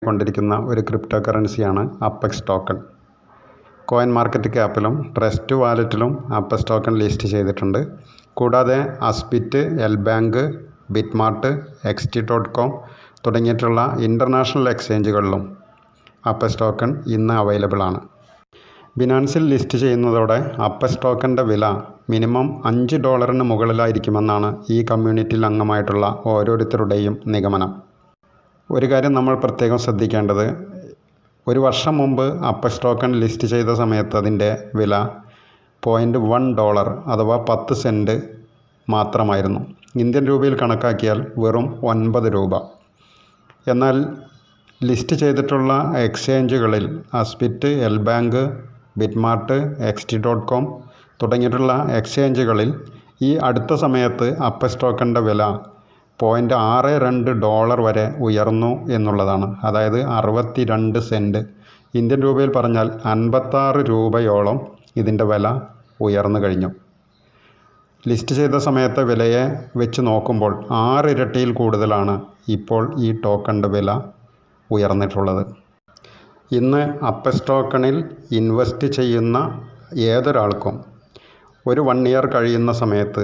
കൊണ്ടിരിക്കുന്ന ഒരു ക്രിപ്റ്റോ കറൻസിയാണ് അപ്പെക്സ് ടോക്കൺ. കോയിൻ മാർക്കറ്റ് ക്യാപ്പിലും ട്രസ്റ്റ് വാലറ്റിലും അപ്പെക്സ് ടോക്കൺ ലിസ്റ്റ് ചെയ്തിട്ടുണ്ട്. കൂടാതെ Azbit, L bank, BitMart, XT.com തുടങ്ങിയിട്ടുള്ള ഇൻ്റർനാഷണൽ എക്സ്ചേഞ്ചുകളിലും അപ്പെക്സ് ടോക്കൺ ഇന്ന് അവൈലബിൾ ആണ്. ബിനാൻസിൽ ലിസ്റ്റ് ചെയ്യുന്നതോടെ അപ്പെക്സ് ടോക്കൻ്റെ വില മിനിമം $5 മുകളിലായിരിക്കുമെന്നാണ് ഈ കമ്മ്യൂണിറ്റിയിൽ അംഗമായിട്ടുള്ള ഓരോരുത്തരുടെയും നിഗമനം. ഒരു കാര്യം നമ്മൾ പ്രത്യേകം ശ്രദ്ധിക്കേണ്ടത്, ഒരു വർഷം മുമ്പ് അപ്പെക്സ് ടോക്കൺ ലിസ്റ്റ് ചെയ്ത സമയത്ത് അതിൻ്റെ വില $0.1 അഥവാ 10 സെൻറ്റ് മാത്രമായിരുന്നു. ഇന്ത്യൻ രൂപയിൽ കണക്കാക്കിയാൽ വെറും 9 രൂപ. എന്നാൽ ലിസ്റ്റ് ചെയ്തിട്ടുള്ള എക്സ്ചേഞ്ചുകളിൽ അസ്ബിറ്റ്, എൽ ബാങ്ക്, ബിറ്റ്മാർട്ട്, XT.com തുടങ്ങിയിട്ടുള്ള എക്സ്ചേഞ്ചുകളിൽ ഈ അടുത്ത സമയത്ത് അപ്പെക്സ് ടോക്കണിൻ്റെ വില $0.62 വരെ ഉയർന്നു എന്നുള്ളതാണ്. അതായത് 62 സെൻറ്റ്. ഇന്ത്യൻ രൂപയിൽ പറഞ്ഞാൽ 56 രൂപയോളം ഇതിൻ്റെ വില ഉയർന്നു കഴിഞ്ഞു. ലിസ്റ്റ് ചെയ്ത സമയത്തെ വിലയെ വെച്ച് നോക്കുമ്പോൾ 6 ഇരട്ടിയിൽ കൂടുതലാണ് ഇപ്പോൾ ഈ ടോക്കണിൻ്റെ വില ഉയർന്നിട്ടുള്ളത്. ഇന്ന് അപ്പെക്സ് ടോക്കണിൽ ഇൻവെസ്റ്റ് ചെയ്യുന്ന ഏതൊരാൾക്കും ഒരു 1 ഇയർ കഴിയുന്ന സമയത്ത്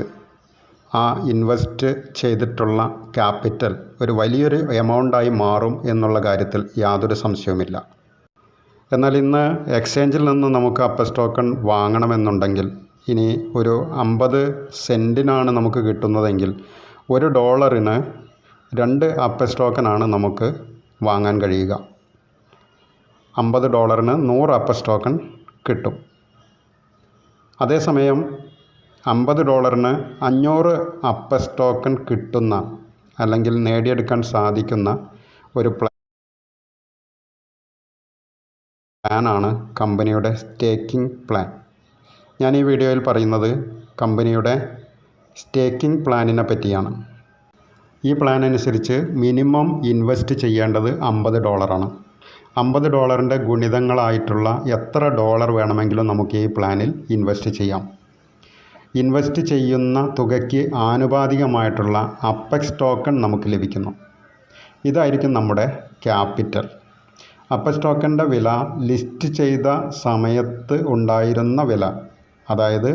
ആ ഇൻവെസ്റ്റ് ചെയ്തിട്ടുള്ള ക്യാപിറ്റൽ ഒരു വലിയൊരു എമൗണ്ടായി മാറും എന്നുള്ള കാര്യത്തിൽ യാതൊരു സംശയവുമില്ല. എന്നാൽ ഇന്ന് എക്സ്ചേഞ്ചിൽ നിന്ന് നമുക്ക് അപ്പെക്സ് ടോക്കൺ വാങ്ങണമെന്നുണ്ടെങ്കിൽ ഇനി ഒരു 50 സെൻറ്റിനാണ് നമുക്ക് കിട്ടുന്നതെങ്കിൽ $1 2 അപ്പെക്സ് ടോക്കനാണ് നമുക്ക് വാങ്ങാൻ കഴിയുക. $50 100 അപ്പെക്സ് ടോക്കൺ കിട്ടും. അതേസമയം $50 500 അപ്പെക്സ് ടോക്കൺ കിട്ടുന്ന അല്ലെങ്കിൽ നേടിയെടുക്കാൻ സാധിക്കുന്ന ഒരു പ്ലാനാണ് കമ്പനിയുടെ സ്റ്റേക്കിംഗ് പ്ലാൻ. ഞാൻ ഈ വീഡിയോയിൽ പറയുന്നത് കമ്പനിയുടെ സ്റ്റേക്കിംഗ് പ്ലാനിനെ പറ്റിയാണ്. ഈ പ്ലാൻ അനുസരിച്ച് മിനിമം ഇൻവെസ്റ്റ് ചെയ്യേണ്ടത് $50 ആണ്. $50 ഗുണിതങ്ങളായിട്ടുള്ള എത്ര ഡോളർ വേണമെങ്കിലും നമുക്ക് ഈ പ്ലാനിൽ ഇൻവെസ്റ്റ് ചെയ്യാം. ഇൻവെസ്റ്റ് ചെയ്യുന്ന തുകയ്ക്ക് ആനുപാതികമായിട്ടുള്ള അപ്പെക്സ് ടോക്കൺ നമുക്ക് ലഭിക്കുന്നു. ഇതായിരിക്കും നമ്മുടെ ക്യാപിറ്റൽ. അപ്പെക്സ് ടോക്കണിൻ്റെ വില ലിസ്റ്റ് ചെയ്ത സമയത്ത് ഉണ്ടായിരുന്ന വില, അതായത്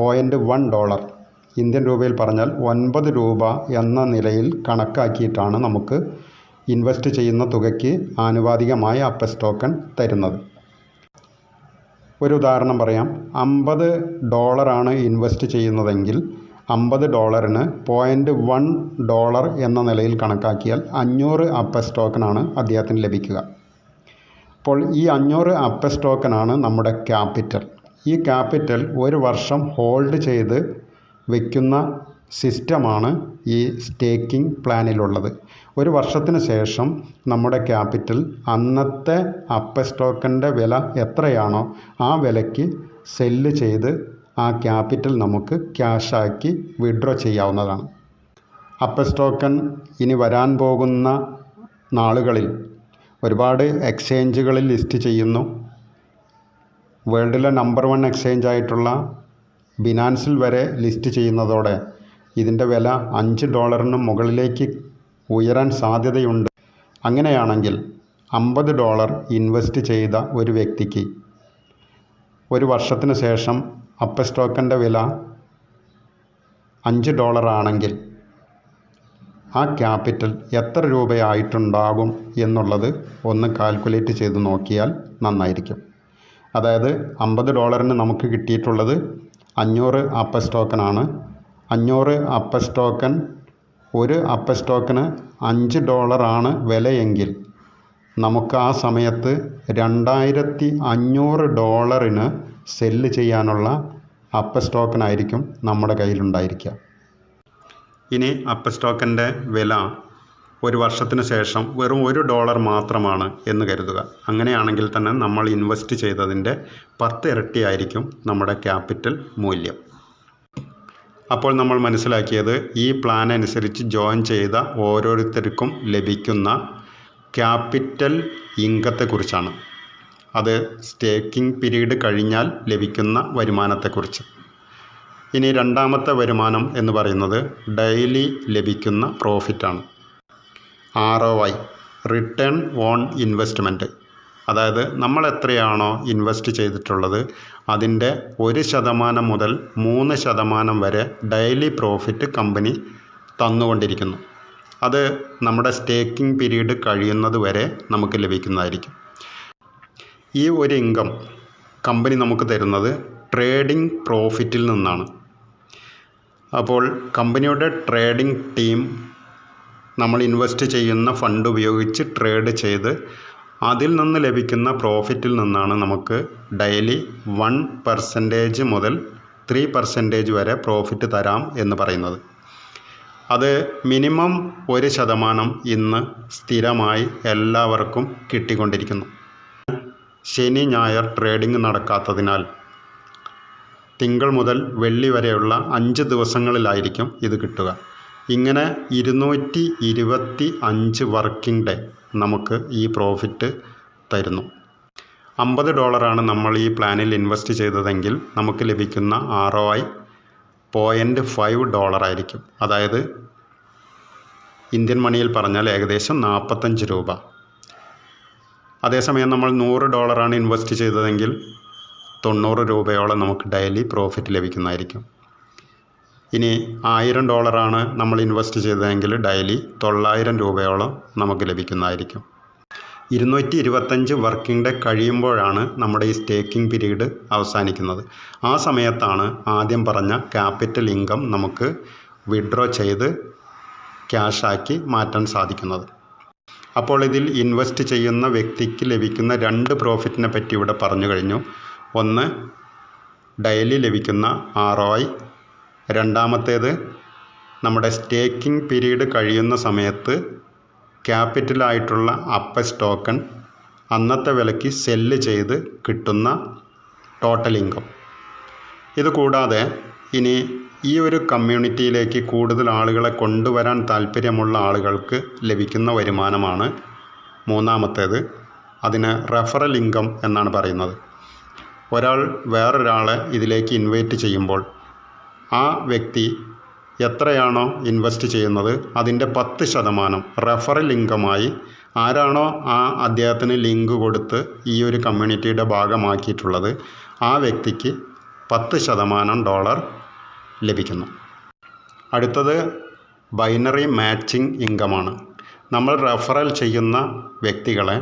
$0.1, ഇന്ത്യൻ രൂപയിൽ പറഞ്ഞാൽ 9 രൂപ എന്ന നിലയിൽ കണക്കാക്കിയിട്ടാണ് നമുക്ക് ഇൻവെസ്റ്റ് ചെയ്യുന്ന തുകയ്ക്ക് ആനുപാതികമായ അപ്പെക്സ് ടോക്കൺ തരുന്നത്. ഒരു ഉദാഹരണം പറയാം. $50 ആണ് ഇൻവെസ്റ്റ് ചെയ്യുന്നതെങ്കിൽ $50 $0.1 എന്ന നിലയിൽ കണക്കാക്കിയാൽ 500 അപ്പെക്സ് ടോക്കനാണ് അദ്ദേഹത്തിന് ലഭിക്കുക. അപ്പോൾ ഈ 500 അപ്പെക്സ് ടോക്കനാണ് നമ്മുടെ ക്യാപിറ്റൽ. ഈ ക്യാപിറ്റൽ ഒരു വർഷം ഹോൾഡ് ചെയ്ത് വയ്ക്കുന്ന സിസ്റ്റമാണ് ഈ സ്റ്റേക്കിംഗ് പ്ലാനിലുള്ളത്. ഒരു വർഷത്തിന് ശേഷം നമ്മുടെ ക്യാപിറ്റൽ അന്നത്തെ അപ്പെക്സ് ടോക്കണിൻ്റെ വില എത്രയാണോ ആ വിലയ്ക്ക് സെല്ല് ചെയ്ത് ആ ക്യാപിറ്റൽ നമുക്ക് ക്യാഷാക്കി വിഡ്രോ ചെയ്യാവുന്നതാണ്. അപ്പെക്സ് ടോക്കൺ ഇനി വരാൻ പോകുന്ന നാളുകളിൽ ഒരുപാട് എക്സ്ചേഞ്ചുകളിൽ ലിസ്റ്റ് ചെയ്യുന്നു. വേൾഡിലെ നമ്പർ 1 എക്സ്ചേഞ്ച് ആയിട്ടുള്ള ബിനാൻസിൽ വരെ ലിസ്റ്റ് ചെയ്യുന്നതോടെ ഇതിൻ്റെ വില $5 മുകളിലേക്ക് ഉയരാൻ സാധ്യതയുണ്ട്. അങ്ങനെയാണെങ്കിൽ $50 ഇൻവെസ്റ്റ് ചെയ്ത ഒരു വ്യക്തിക്ക് ഒരു വർഷത്തിന് ശേഷം അപ്പെക്സ് ടോക്കൻ്റെ വില $5 ആണെങ്കിൽ ആ ക്യാപിറ്റൽ എത്ര രൂപയായിട്ടുണ്ടാകും എന്നുള്ളത് ഒന്ന് കാൽക്കുലേറ്റ് ചെയ്ത് നോക്കിയാൽ നന്നായിരിക്കും. അതായത് $50 നമുക്ക് കിട്ടിയിട്ടുള്ളത് 500 അപ്പെക്സ് ടോക്കനാണ്. 500 അപ്പെക്സ് ടോക്കൺ, ഒരു അപ്പെക്സ് ടോക്കന് $5 ആണ് വിലയെങ്കിൽ നമുക്ക് ആ സമയത്ത് $2500 സെല്ല് ചെയ്യാനുള്ള അപ്പെക്സ് ടോക്കനായിരിക്കും നമ്മുടെ കയ്യിലുണ്ടായിരിക്കുക. ഇനി അപ്പെക്സ് ടോക്കൻ്റെ വില ഒരു വർഷത്തിന് ശേഷം വെറും $1 മാത്രമാണ് എന്ന് കരുതുക. അങ്ങനെയാണെങ്കിൽ തന്നെ നമ്മൾ ഇൻവെസ്റ്റ് ചെയ്തതിൻ്റെ 10 ഇരട്ടിയായിരിക്കും നമ്മുടെ ക്യാപിറ്റൽ മൂല്യം. അപ്പോൾ നമ്മൾ മനസ്സിലാക്കിയത് ഈ പ്ലാൻ അനുസരിച്ച് ജോയിൻ ചെയ്ത ഓരോരുത്തർക്കും ലഭിക്കുന്ന ക്യാപിറ്റൽ ഇൻകത്തെക്കുറിച്ചാണ്. അത് സ്റ്റേക്കിംഗ് പീരീഡ് കഴിഞ്ഞാൽ ലഭിക്കുന്ന വരുമാനത്തെക്കുറിച്ച്. ഇനി രണ്ടാമത്തെ വരുമാനം എന്ന് പറയുന്നത് ഡെയിലി ലഭിക്കുന്ന പ്രോഫിറ്റാണ്. ROI, റിട്ടേൺ ഓൺ ഇൻവെസ്റ്റ്മെൻറ്റ്, അതായത് നമ്മൾ എത്രയാണോ ഇൻവെസ്റ്റ് ചെയ്തിട്ടുള്ളത് അതിൻ്റെ 1% മുതൽ 3% വരെ ഡെയിലി പ്രോഫിറ്റ് കമ്പനി തന്നുകൊണ്ടിരിക്കുന്നു. അത് നമ്മുടെ സ്റ്റേക്കിംഗ് പീരീഡ് കഴിയുന്നത് വരെ നമുക്ക് ലഭിക്കുന്നതായിരിക്കും. ഈ ഒരു ഇൻകം കമ്പനി നമുക്ക് തരുന്നത് ട്രേഡിംഗ് പ്രോഫിറ്റിൽ നിന്നാണ്. അപ്പോൾ കമ്പനിയുടെ ട്രേഡിംഗ് ടീം നമ്മൾ ഇൻവെസ്റ്റ് ചെയ്യുന്ന ഫണ്ട് ഉപയോഗിച്ച് ട്രേഡ് ചെയ്ത് അതിൽ നിന്ന് ലഭിക്കുന്ന പ്രോഫിറ്റിൽ നിന്നാണ് നമുക്ക് ഡെയിലി 1% മുതൽ 3% വരെ പ്രോഫിറ്റ് തരാം എന്ന് പറയുന്നത്. അത് മിനിമം 1% ഇന്ന് സ്ഥിരമായി എല്ലാവർക്കും കിട്ടിക്കൊണ്ടിരിക്കുന്നു. ശനി ഞായർ ട്രേഡിംഗ് നടക്കാത്തതിനാൽ തിങ്കൾ മുതൽ വെള്ളി വരെയുള്ള 5 ദിവസങ്ങളിലായിരിക്കും ഇത് കിട്ടുക. ഇങ്ങനെ 225 വർക്കിംഗ് ഡേ നമുക്ക് ഈ പ്രോഫിറ്റ് തരുന്നു. $50 നമ്മൾ ഈ പ്ലാനിൽ ഇൻവെസ്റ്റ് ചെയ്തതെങ്കിൽ നമുക്ക് ലഭിക്കുന്ന ROI $0.5 ആയിരിക്കും. അതായത് ഇന്ത്യൻ മണിയിൽ പറഞ്ഞാൽ ഏകദേശം 45 രൂപ. അതേസമയം നമ്മൾ $100 ഇൻവെസ്റ്റ് ചെയ്തതെങ്കിൽ 90 രൂപയോളം നമുക്ക് ഡെയിലി പ്രോഫിറ്റ് ലഭിക്കുന്നതായിരിക്കും. ഇനി $1000 നമ്മൾ ഇൻവെസ്റ്റ് ചെയ്തതെങ്കിൽ ഡെയിലി 900 രൂപയോളം നമുക്ക് ലഭിക്കുന്നതായിരിക്കും. 225 വർക്കിംഗ് ഡേ കഴിയുമ്പോഴാണ് നമ്മുടെ ഈ സ്റ്റേക്കിംഗ് പീരീഡ് അവസാനിക്കുന്നത്. ആ സമയത്താണ് ആദ്യം പറഞ്ഞ ക്യാപിറ്റൽ ഇൻകം നമുക്ക് വിഡ്രോ ചെയ്ത് ക്യാഷാക്കി മാറ്റാൻ സാധിക്കുന്നത്. അപ്പോൾ ഇതിൽ ഇൻവെസ്റ്റ് ചെയ്യുന്ന വ്യക്തിക്ക് ലഭിക്കുന്ന 2 പ്രോഫിറ്റിനെ പറ്റി ഇവിടെ പറഞ്ഞു കഴിഞ്ഞു. ഒന്ന് ഡെയിലി ലഭിക്കുന്ന ROI, രണ്ടാമത്തേത് നമ്മുടെ സ്റ്റേക്കിംഗ് പീരീഡ് കഴിയുന്ന സമയത്ത് ക്യാപിറ്റലായിട്ടുള്ള അപ്പെക്സ് ടോക്കൺ അന്നത്തെ വിലയ്ക്ക് സെല്ല് ചെയ്ത് കിട്ടുന്ന ടോട്ടൽ ഇൻകം. ഇത് കൂടാതെ ഇനി ഈ ഒരു കമ്മ്യൂണിറ്റിയിലേക്ക് കൂടുതൽ ആളുകളെ കൊണ്ടുവരാൻ താല്പര്യമുള്ള ആളുകൾക്ക് ലഭിക്കുന്ന വരുമാനമാണ് മൂന്നാമത്തേത്. അതിന് റെഫറൽ ഇൻകം എന്നാണ് പറയുന്നത്. ഒരാൾ വേറൊരാളെ ഇതിലേക്ക് ഇൻവൈറ്റ് ചെയ്യുമ്പോൾ ആ വ്യക്തി എത്രയാണോ ഇൻവെസ്റ്റ് ചെയ്യുന്നത് അതിൻ്റെ 10% റെഫറൽ ഇൻകമായി ആരാണോ അദ്ദേഹത്തിന് ലിങ്ക് കൊടുത്ത് ഈ ഒരു കമ്മ്യൂണിറ്റിയുടെ ഭാഗമാക്കിയിട്ടുള്ളത് ആ വ്യക്തിക്ക് $10 ലഭിക്കുന്നു. അടുത്തത് ബൈനറി മാച്ചിങ് ഇൻകമാണ്. നമ്മൾ റെഫറൽ ചെയ്യുന്ന വ്യക്തികളെ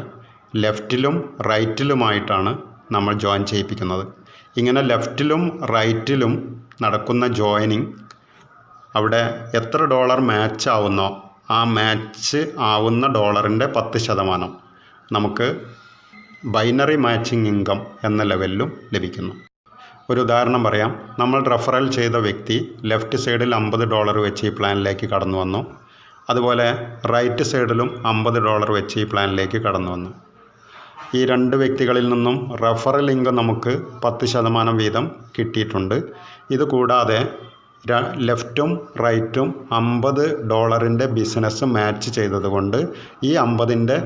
ലെഫ്റ്റിലും റൈറ്റിലുമായിട്ടാണ് നമ്മൾ ജോയിൻ ചെയ്യിപ്പിക്കുന്നത്. ഇങ്ങനെ ലെഫ്റ്റിലും റൈറ്റിലും നടക്കുന്ന ജോയിനിങ് അവിടെ എത്ര $, മാച്ച് ആവുന്നോ ആ മാച്ച് ആവുന്ന ഡോളറിൻ്റെ 10% നമുക്ക് ബൈനറി മാച്ചിങ് ഇൻകം എന്ന ലെവലിലും ലഭിക്കുന്നു. ഒരു ഉദാഹരണം പറയാം. നമ്മൾ റെഫറൽ ചെയ്ത വ്യക്തി ലെഫ്റ്റ് സൈഡിൽ $50 വെച്ച് ഈ പ്ലാനിലേക്ക് കടന്നു വന്നു. അതുപോലെ റൈറ്റ് സൈഡിലും $50 വെച്ച് ഈ പ്ലാനിലേക്ക് കടന്നു വന്നു. ഈ 2 വ്യക്തികളിൽ നിന്നും റെഫറൽ ഇൻകം നമുക്ക് 10% വീതം കിട്ടിയിട്ടുണ്ട്. ഇത് കൂടാതെ ലെഫ്റ്റും റൈറ്റും $50 ബിസിനസ് മാച്ച് ചെയ്തതുകൊണ്ട് ഈ 50ൻ്റെ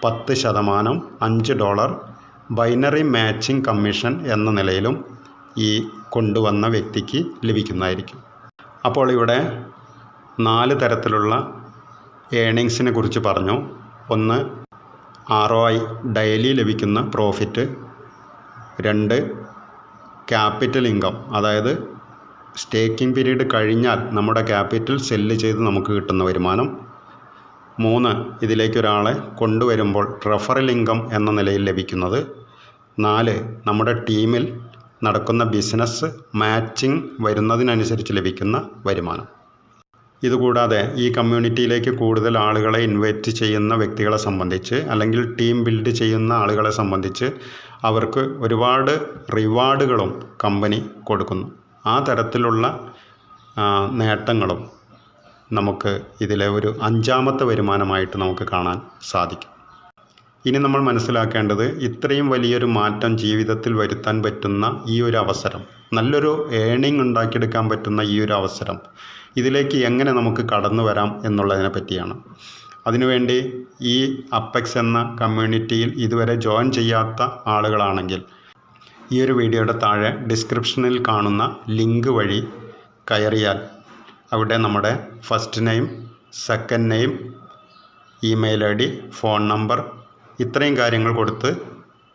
10% $5 ബൈനറി മാച്ചിങ് കമ്മീഷൻ എന്ന നിലയിലും ഈ കൊണ്ടുവന്ന വ്യക്തിക്ക് ലഭിക്കുന്നതായിരിക്കും. അപ്പോൾ ഇവിടെ 4 തരത്തിലുള്ള ഏണിങ്സിനെ കുറിച്ച് പറഞ്ഞു. ഒന്ന് ROI ഡെയിലി ലഭിക്കുന്ന പ്രോഫിറ്റ്, 2 ക്യാപിറ്റൽ ഇൻകം അതായത് സ്റ്റേക്കിംഗ് പീരീഡ് കഴിഞ്ഞാൽ നമ്മുടെ ക്യാപിറ്റൽ സെല്ല് ചെയ്ത് നമുക്ക് കിട്ടുന്ന വരുമാനം, 3 ഇതിലേക്ക് ഒരാളെ കൊണ്ടുവരുമ്പോൾ റെഫറൽ ഇൻകം എന്ന നിലയിൽ ലഭിക്കുന്നത്, 4 നമ്മുടെ ടീമിൽ നടക്കുന്ന ബിസിനസ് മാച്ചിങ് വരുന്നതിനനുസരിച്ച് ലഭിക്കുന്ന വരുമാനം. ഇതുകൂടാതെ ഈ കമ്മ്യൂണിറ്റിയിലേക്ക് കൂടുതൽ ആളുകളെ ഇൻവൈറ്റ് ചെയ്യുന്ന വ്യക്തികളെ സംബന്ധിച്ച് അല്ലെങ്കിൽ ടീം ബിൽഡ് ചെയ്യുന്ന ആളുകളെ സംബന്ധിച്ച് അവർക്ക് ഒരുപാട് റിവാർഡുകളും കമ്പനി കൊടുക്കുന്നു. ആ തരത്തിലുള്ള നേട്ടങ്ങളും നമുക്ക് ഇതിലെ ഒരു 5ാമത്തെ വരുമാനമായിട്ട് നമുക്ക് കാണാൻ സാധിക്കും. ഇനി നമ്മൾ മനസ്സിലാക്കേണ്ടത് ഇത്രയും വലിയൊരു മാറ്റം ജീവിതത്തിൽ വരുത്താൻ പറ്റുന്ന ഈ ഒരു അവസരം, നല്ലൊരു ഏണിംഗ് ഉണ്ടാക്കിയെടുക്കാൻ പറ്റുന്ന ഈ ഒരു അവസരം, ഇതിലേക്ക് എങ്ങനെ നമുക്ക് കടന്നു വരാം എന്നുള്ളതിനെ പറ്റിയാണ്. അതിനുവേണ്ടി ഈ അപ്പെക്സ് എന്ന കമ്മ്യൂണിറ്റിയിൽ ഇതുവരെ ജോയിൻ ചെയ്യാത്ത ആളുകളാണെങ്കിൽ ഈ ഒരു വീഡിയോയുടെ താഴെ ഡിസ്ക്രിപ്ഷനിൽ കാണുന്ന ലിങ്ക് വഴി കയറിയാൽ അവിടെ നമ്മുടെ first name, second name, email I D, phone number, ഇത്രയും കാര്യങ്ങൾ കൊടുത്ത്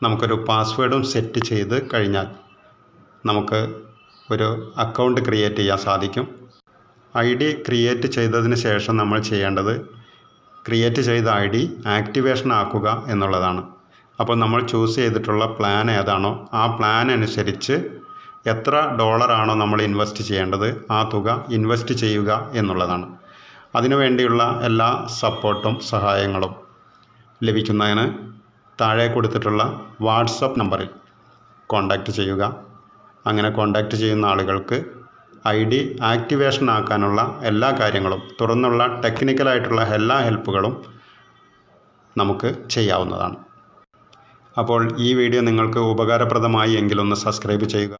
നമുക്കൊരു പാസ്വേഡും സെറ്റ് ചെയ്ത് കഴിഞ്ഞാൽ നമുക്ക് ഒരു അക്കൗണ്ട് ക്രിയേറ്റ് ചെയ്യാൻ സാധിക്കും. ഐ ഡി ക്രിയേറ്റ് ചെയ്തതിന് ശേഷം നമ്മൾ ചെയ്യേണ്ടത് ക്രിയേറ്റ് ചെയ്ത ഐ ഡി ആക്ടിവേഷൻ ആക്കുക എന്നുള്ളതാണ്. അപ്പോൾ നമ്മൾ ചൂസ് ചെയ്തിട്ടുള്ള പ്ലാൻ ഏതാണോ ആ പ്ലാൻ അനുസരിച്ച് എത്ര ഡോളറാണോ നമ്മൾ ഇൻവെസ്റ്റ് ചെയ്യേണ്ടത് ആ തുക ഇൻവെസ്റ്റ് ചെയ്യുക എന്നുള്ളതാണ്. അതിനുവേണ്ടിയുള്ള എല്ലാ സപ്പോർട്ടും സഹായങ്ങളും ലഭിക്കുന്നതിന് താഴെ കൊടുത്തിട്ടുള്ള വാട്സപ്പ് നമ്പറിൽ കോൺടാക്റ്റ് ചെയ്യുക. അങ്ങനെ കോൺടാക്റ്റ് ചെയ്യുന്ന ആളുകൾക്ക് ഐ ഡി ആക്ടിവേഷൻ ആക്കാനുള്ള എല്ലാ കാര്യങ്ങളും തുറന്നുള്ള ടെക്നിക്കലായിട്ടുള്ള എല്ലാ ഹെൽപ്പുകളും നമുക്ക് ചെയ്യാവുന്നതാണ്. അപ്പോൾ ഈ വീഡിയോ നിങ്ങൾക്ക് ഉപകാരപ്രദമായി എങ്കിലൊന്ന് സബ്സ്ക്രൈബ് ചെയ്യുക.